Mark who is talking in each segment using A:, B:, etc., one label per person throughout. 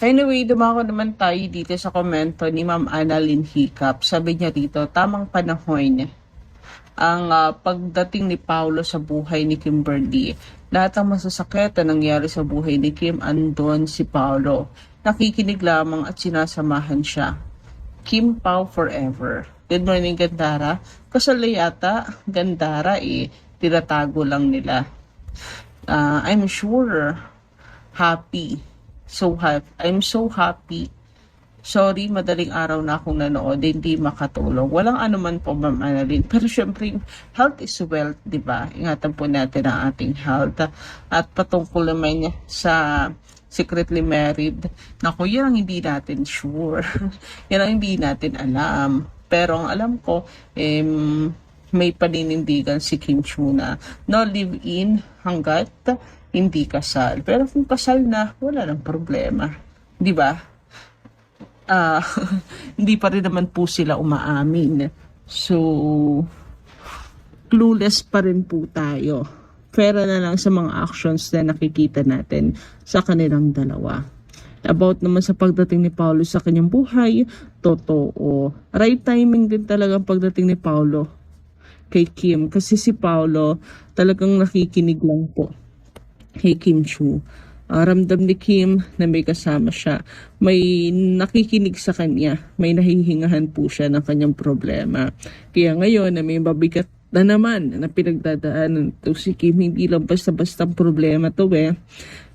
A: Anyway, dumako naman tayo dito sa komento ni Ma'am Annalyn Hiccup. Sabi niya dito, tamang panahon ang pagdating ni Paolo sa buhay ni Kimberly. Lahat ng masasakit na nangyari sa buhay ni Kim, andon si Paolo. Nakikinig lamang at sinasamahan siya. Kim Pao forever. Good morning, Gandara. Kasal na yata, Gandara tinatago lang nila. I'm sure happy. I'm so happy. Sorry, madaling araw na akong nanood, hindi makatulog. Walang anuman po, Ma'am Annalyn. Pero syempre, health is wealth, di ba? Ingatan po natin ang ating health. At patungkol naman sa secretly married, naku, yan ang hindi natin sure. Yan ang hindi natin alam. Pero ang alam ko, may paninindigan si Kim Chiu na no live-in hanggat hindi kasal. Pero kung kasal na, wala nang problema. Di ba? Hindi pa rin naman po sila umaamin. So, clueless pa rin po tayo. Pero na lang sa mga actions na nakikita natin sa kanilang dalawa. About naman sa pagdating ni Paolo sa kanyang buhay, totoo. Right timing din talaga ang pagdating ni Paolo kay Kim. Kasi si Paolo talagang nakikinig lang po kay Kim Chiu. Ramdam ni Kim na may kasama siya. May nakikinig sa kanya. May nahihingahan po siya ng kanyang problema. Kaya ngayon na may mabigat na naman na pinagdadaanan to si Kim, hindi lang basta-bastang problema to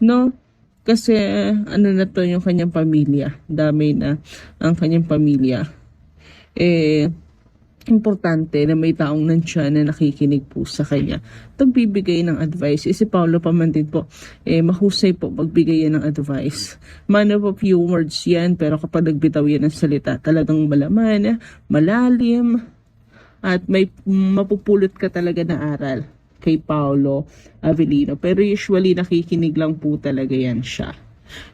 A: no? Kasi ano na to yung kanyang pamilya. Dami na ang kanyang pamilya. Importante na may taong nandiyan na nakikinig po sa kanya. Nagbibigay ng advice. Si Paolo pa man din po, mahusay po magbigay yan ng advice. Man of a few words yan, pero kapag nagbitaw yan ng salita, talagang malaman, malalim, at may mapupulot ka talaga na aral kay Paolo Avellino. Pero usually nakikinig lang po talaga yan siya.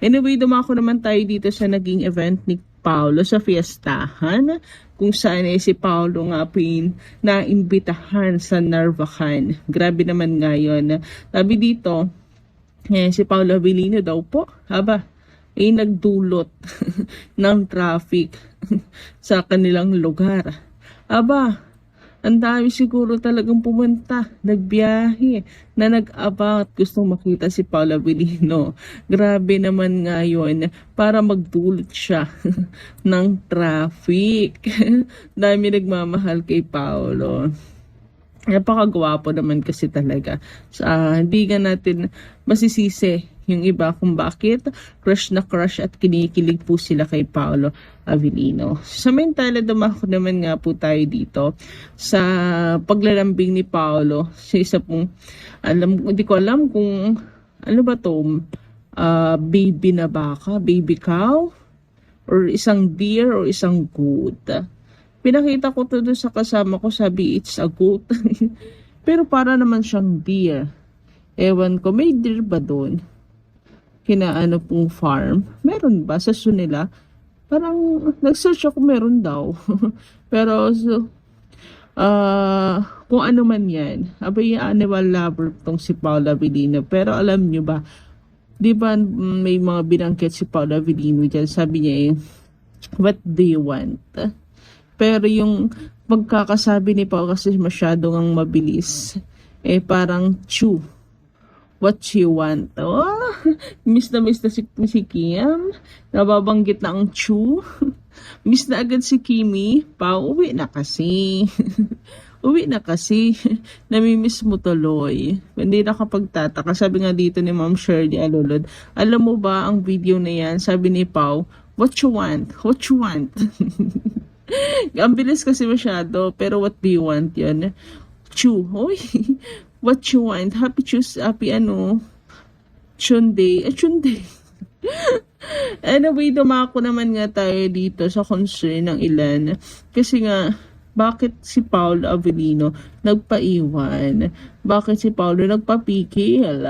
A: Anyway, dumako naman tayo dito sa naging event ni Paolo sa fiestahan, kung saan si Paolo nga naimbitahan sa Narvacan. Grabe naman ngayon. Sabi dito, si Paolo Avellino daw po, nagdulot ng traffic sa kanilang lugar. Ang dami siguro talagang pumunta, nagbiyahe, na nag-aba at gustong makita si Paolo Avellino. Grabe naman ngayon para magdulot siya ng traffic. Dami nagmamahal kay Paolo. Napakagwapo naman kasi talaga. Hindi nga natin masisisi yung iba kung bakit crush na crush at kinikilig po sila kay Paolo Avellino. Samantala, dumako naman nga po tayo dito sa paglalambing ni Paolo sa isa pong, hindi ko alam kung ano ba to, baby na baka, baby cow, or isang deer or isang goat. Pinakita ko to doon sa kasama ko, sabi it's a goat. Pero para naman siyang deer. Ewan ko, may deer ba doon? Kinaano pong farm. Meron ba sa nila? Parang nag-search ako, meron daw. Pero kung ano man yan, animal lover tong si Paolo Avellino. Pero alam nyo ba, di ba may mga binangkit si Paolo Avellino dyan, sabi niya what do you want? Pero yung pagkakasabi ni Paolo kasi masyadong ang mabilis, parang chew. What you want? Miss na si Kim. Nababanggit na ang Chu. Miss na agad si Kimi. Uwi na kasi. Uwi na kasi. Namimiss mo tuloy. Hindi nakapagtataka. Sabi nga dito ni Ma'am Shirley Alolod, alam mo ba ang video na yan? Sabi ni Pao, what you want? What you want? Ang bilis kasi masyado. Pero what do you want yun? Chu. Hoy. What you want? Happy Chunday. Chunday. Anyway, dumako naman nga tayo dito sa concern ng ilan. Kasi nga, bakit si Paolo Avellino nagpaiwan? Bakit si Paolo nagpapikil?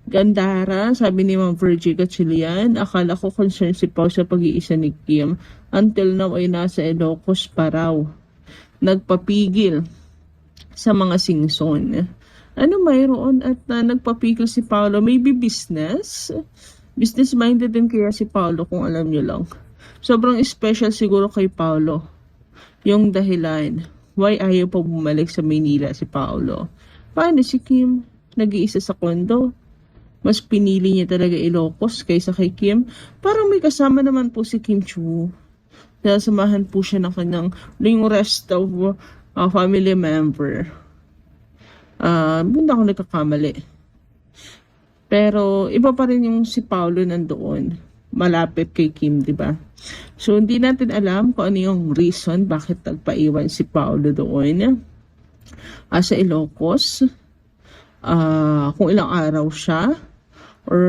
A: Gandara, sabi ni Ma'am Virgie Gatchalian, akala ko concerned si Pao sa pag-iisa ni Kim. Until now ay nasa Ilocos pa raw. Nagpapigil sa mga singson. Ano mayroon at nagpapikil si Paolo? Maybe business? Business-minded din kaya si Paolo kung alam niyo lang. Sobrang special siguro kay Paolo yung dahilan. Why ayaw pa bumalik sa Maynila si Paolo? Paano si Kim? Nag-iisa sa kondo? Mas pinili niya talaga Ilocos kaysa kay Kim. Parang may kasama naman po si Kim Chu. Nasamahan po siya ng kanyang yung rest of family member. Hindi ako nagkakamali. Pero iba pa rin yung si Paolo nandoon. Malapit kay Kim, di ba? So hindi natin alam kung ano yung reason bakit nagpaiwan si Paolo doon. Sa Ilocos. Kung ilang araw siya or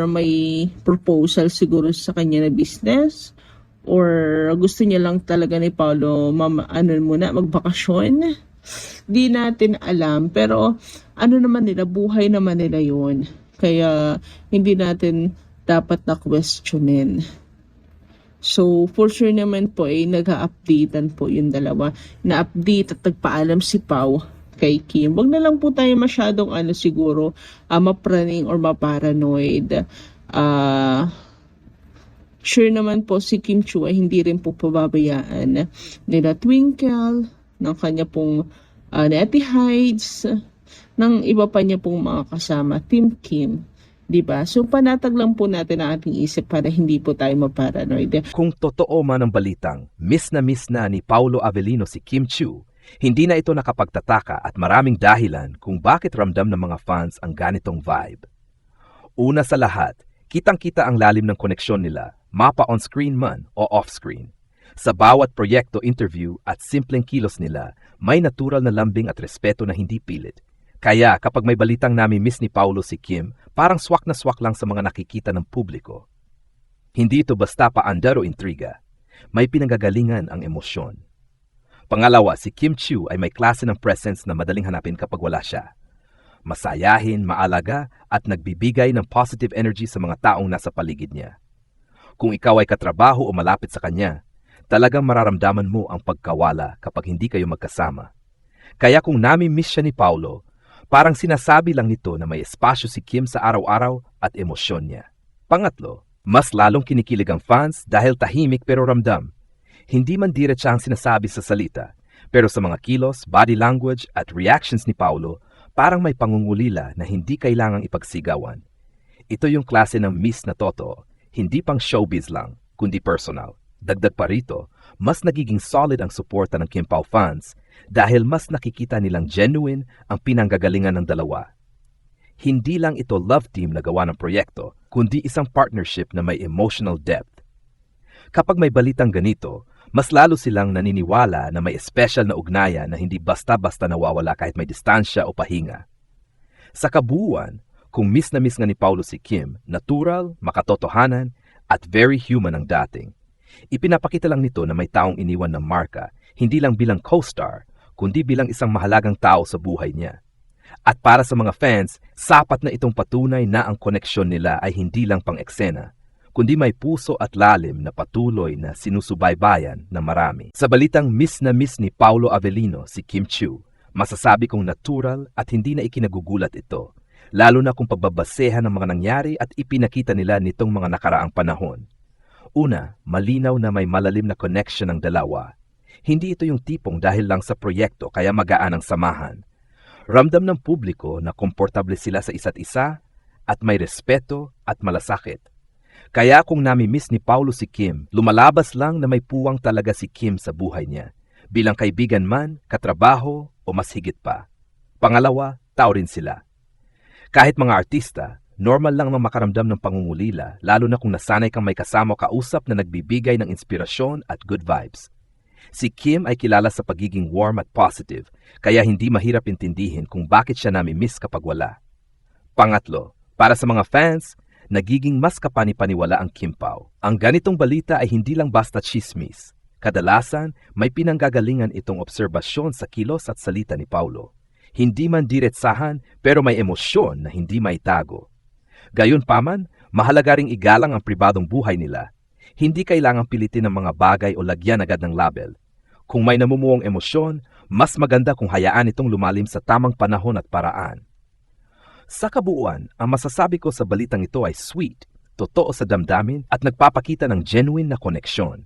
A: may proposal siguro sa kanya na business or gusto niya lang talaga ni Paolo magbakasyon. Di natin alam pero ano naman nila, buhay naman nila yun. Kaya hindi natin dapat na questionin. So for sure naman po nag-a-updatean po yung dalawa. Na-update at nagpaalam si Pao kay Kim. Wag na lang po tayo masyadong siguro mapraning or maparanoid. Sure naman po si Kim Chu ay hindi rin po pababayaan nila Twinkle, ng kanya pong Nettie Hides, ng iba pa niya pong mga kasama, Team Kim. Diba? So panatag lang po natin ang ating isip para hindi po tayo maparanoid.
B: Kung totoo man ang balitang miss na ni Paolo Avellino si Kim Chu, hindi na ito nakapagtataka at maraming dahilan kung bakit ramdam ng mga fans ang ganitong vibe. Una sa lahat, kitang-kita ang lalim ng koneksyon nila, mapa on-screen man o off-screen. Sa bawat proyekto, interview at simpleng kilos nila, may natural na lambing at respeto na hindi pilit. Kaya kapag may balitang nami-miss ni Paolo si Kim, parang swak na swak lang sa mga nakikita ng publiko. Hindi ito basta paandar o intriga. May pinanggagalingan ang emosyon. Pangalawa, si Kim Chu ay may klase ng presence na madaling hanapin kapag wala siya. Masayahin, maalaga at nagbibigay ng positive energy sa mga taong nasa paligid niya. Kung ikaw ay katrabaho o malapit sa kanya, talagang mararamdaman mo ang pagkawala kapag hindi kayo magkasama. Kaya kung nami-miss siya ni Paolo, parang sinasabi lang nito na may espasyo si Kim sa araw-araw at emosyon niya. Pangatlo, mas lalong kinikilig ang fans dahil tahimik pero ramdam. Hindi man diretsa ang sinasabi sa salita, pero sa mga kilos, body language at reactions ni Paolo, parang may pangungulila na hindi kailangang ipagsigawan. Ito yung klase ng miss na totoo, hindi pang showbiz lang, kundi personal. Dagdag pa rito, mas nagiging solid ang suporta ng Kim Pao fans dahil mas nakikita nilang genuine ang pinanggagalingan ng dalawa. Hindi lang ito love team na gawa ng proyekto, kundi isang partnership na may emotional depth. Kapag may balitang ganito, mas lalo silang naniniwala na may special na ugnayan na hindi basta-basta nawawala kahit may distansya o pahinga. Sa kabuuan, kung miss na miss nga ni Paolo si Kim, natural, makatotohanan, at very human ang dating. Ipinapakita lang nito na may taong iniwan ng marka, hindi lang bilang co-star, kundi bilang isang mahalagang tao sa buhay niya. At para sa mga fans, sapat na itong patunay na ang koneksyon nila ay hindi lang pang-eksena, kundi may puso at lalim na patuloy na sinusubaybayan ng marami. Sa balitang miss na miss ni Paolo Avellino si Kim Chu, masasabi kong natural at hindi na ikinagugulat ito, lalo na kung pagbabasehan ng mga nangyari at ipinakita nila nitong mga nakaraang panahon. Una, malinaw na may malalim na connection ng dalawa. Hindi ito yung tipong dahil lang sa proyekto kaya magaan ang samahan. Ramdam ng publiko na komportable sila sa isa't isa at may respeto at malasakit. Kaya kung nami-miss ni Paolo si Kim, lumalabas lang na may puwang talaga si Kim sa buhay niya, bilang kaibigan man, katrabaho o mas higit pa. Pangalawa, tao rin sila. Kahit mga artista, normal lang na makaramdam ng pangungulila, lalo na kung nasanay kang may kasama kausap na nagbibigay ng inspirasyon at good vibes. Si Kim ay kilala sa pagiging warm at positive, kaya hindi mahirap intindihin kung bakit siya nami-miss kapag wala. Pangatlo, para sa mga fans, nagiging mas kapani-paniwala ang Kim Pao. Ang ganitong balita ay hindi lang basta chismis. Kadalasan, may pinanggagalingan itong obserbasyon sa kilos at salita ni Paolo. Hindi man diretsahan, pero may emosyon na hindi maitago. Gayunpaman, mahalaga ring igalang ang pribadong buhay nila. Hindi kailangang pilitin ng mga bagay o lagyan agad ng label. Kung may namumuong emosyon, mas maganda kung hayaan itong lumalim sa tamang panahon at paraan. Sa kabuuan, ang masasabi ko sa balitang ito ay sweet, totoo sa damdamin at nagpapakita ng genuine na koneksyon.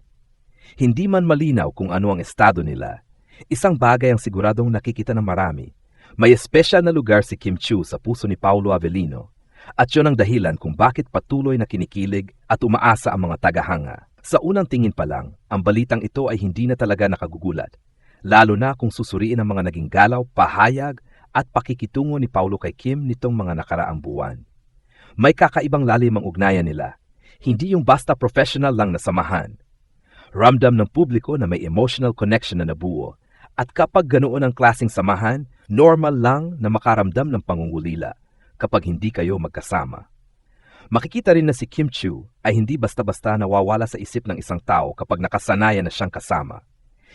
B: Hindi man malinaw kung ano ang estado nila, isang bagay ang siguradong nakikita ng marami. May espesyal na lugar si Kim Chiu sa puso ni Paulo Avellino at yun ang dahilan kung bakit patuloy na kinikilig at umaasa ang mga tagahanga. Sa unang tingin pa lang, ang balitang ito ay hindi na talaga nakagugulat, lalo na kung susuriin ang mga naging galaw, pahayag at pakikitungo ni Paulo kay Kim nitong mga nakaraang buwan. May kakaibang lalim ang ugnayan nila, hindi yung basta professional lang na samahan. Ramdam ng publiko na may emotional connection na nabuo, at kapag ganoon ang klaseng samahan, normal lang na makaramdam ng pangungulila kapag hindi kayo magkasama. Makikita rin na si Kim Chiu ay hindi basta-basta nawawala sa isip ng isang tao kapag nakasanayan na siyang kasama.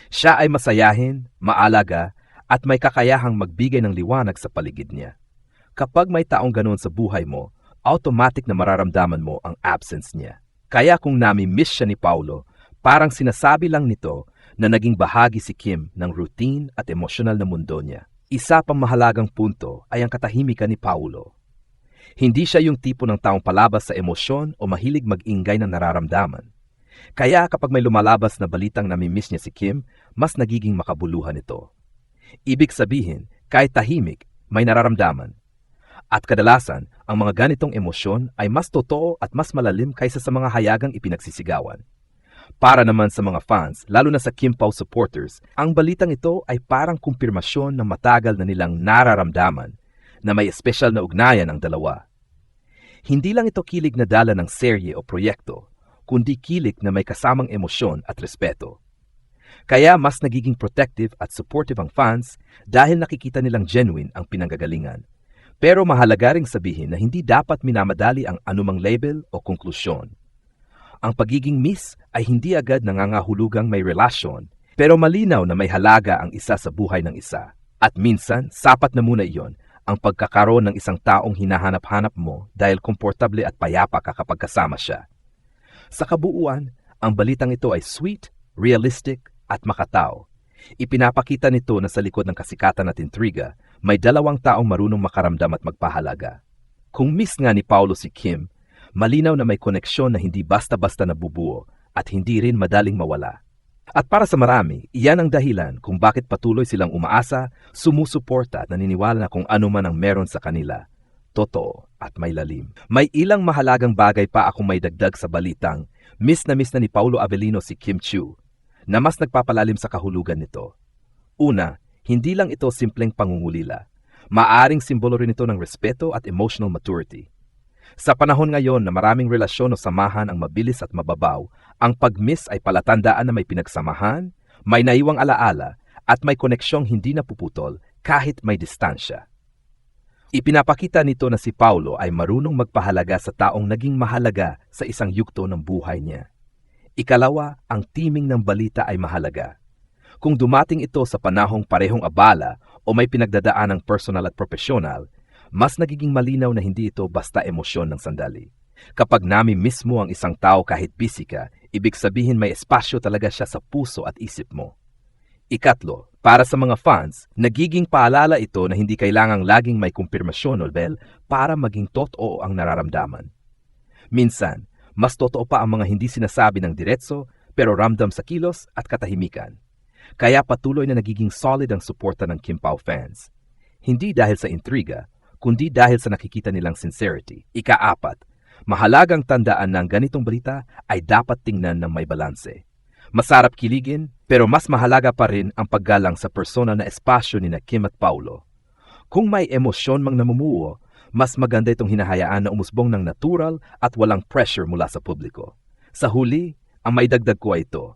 B: Siya ay masayahin, maalaga, at may kakayahang magbigay ng liwanag sa paligid niya. Kapag may taong ganoon sa buhay mo, automatic na mararamdaman mo ang absence niya. Kaya kung nami-miss siya ni Paulo, parang sinasabi lang nito na naging bahagi si Kim ng routine at emosyonal na mundo niya. Isa pang mahalagang punto ay ang katahimikan ni Paulo. Hindi siya yung tipo ng taong palabas sa emosyon o mahilig mag-ingay ng nararamdaman. Kaya kapag may lumalabas na balitang nami-miss niya si Kim, mas nagiging makabuluhan ito. Ibig sabihin, kahit tahimik, may nararamdaman. At kadalasan, ang mga ganitong emosyon ay mas totoo at mas malalim kaysa sa mga hayagang ipinagsisigawan. Para naman sa mga fans, lalo na sa Kim Pao supporters, ang balitang ito ay parang kumpirmasyon ng matagal na nilang nararamdaman na may espesyal na ugnayan ang dalawa. Hindi lang ito kilig na dala ng serye o proyekto, kundi kilig na may kasamang emosyon at respeto. Kaya mas nagiging protective at supportive ang fans dahil nakikita nilang genuine ang pinanggagalingan. Pero mahalaga ring sabihin na hindi dapat minamadali ang anumang label o konklusyon. Ang pagiging miss ay hindi agad nangangahulugang may relasyon, pero malinaw na may halaga ang isa sa buhay ng isa. At minsan, sapat na muna iyon ang pagkakaroon ng isang taong hinahanap-hanap mo dahil komportable at payapa ka kapag kasama siya. Sa kabuuan, ang balitang ito ay sweet, realistic, at makatao. Ipinapakita nito na sa likod ng kasikatan at intriga, may dalawang taong marunong makaramdam at magpahalaga. Kung miss nga ni Paulo si Kim, malinaw na may koneksyon na hindi basta-basta nabubuo at hindi rin madaling mawala. At para sa marami, iyan ang dahilan kung bakit patuloy silang umaasa, sumusuporta at naniniwala na kung ano man ang meron sa kanila. Totoo at may lalim. May ilang mahalagang bagay pa akong may dagdag sa balitang miss na ni Paulo Avellino si Kim Chiu, na mas nagpapalalim sa kahulugan nito. Una, hindi lang ito simpleng pangungulila. Maaring simbolo rin ito ng respeto at emotional maturity. Sa panahon ngayon na maraming relasyon o samahan ang mabilis at mababaw, ang pag-miss ay palatandaan na may pinagsamahan, may naiwang alaala, at may koneksyong hindi napuputol kahit may distansya. Ipinapakita nito na si Paulo ay marunong magpahalaga sa taong naging mahalaga sa isang yugto ng buhay niya. Ikalawa, ang timing ng balita ay mahalaga. Kung dumating ito sa panahong parehong abala o may pinagdadaan ng personal at profesional, mas nagiging malinaw na hindi ito basta emosyon ng sandali. Kapag nami mismo ang isang tao kahit busy ka, ibig sabihin may espasyo talaga siya sa puso at isip mo. Ikatlo, para sa mga fans, nagiging paalala ito na hindi kailangang laging may kumpirmasyon o bel para maging totoo ang nararamdaman. Minsan, mas totoo pa ang mga hindi sinasabi ng diretso pero ramdam sa kilos at katahimikan. Kaya patuloy na nagiging solid ang suporta ng Kim Pao fans. Hindi dahil sa intriga, kundi dahil sa nakikita nilang sincerity. Ika-4, mahalagang tandaan na ang ganitong balita ay dapat tingnan ng may balanse. Masarap kiligin, pero mas mahalaga pa rin ang paggalang sa personal na espasyo ni Kim at Paulo. Kung may emosyon mang namumuo, mas maganda itong hinahayaan na umusbong ng natural at walang pressure mula sa publiko. Sa huli, ang maidagdag ko ay ito.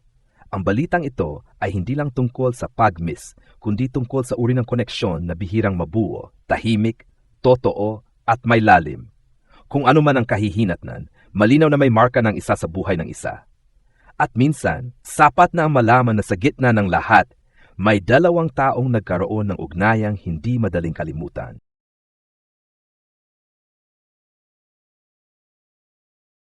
B: Ang balitang ito ay hindi lang tungkol sa pag-miss, kundi tungkol sa uri ng koneksyon na bihirang mabuo, tahimik, totoo, at may lalim. Kung ano man ang kahihinatnan, malinaw na may marka ng isa sa buhay ng isa. At minsan, sapat na ang malaman na sa gitna ng lahat, may dalawang taong nagkaroon ng ugnayang hindi madaling kalimutan.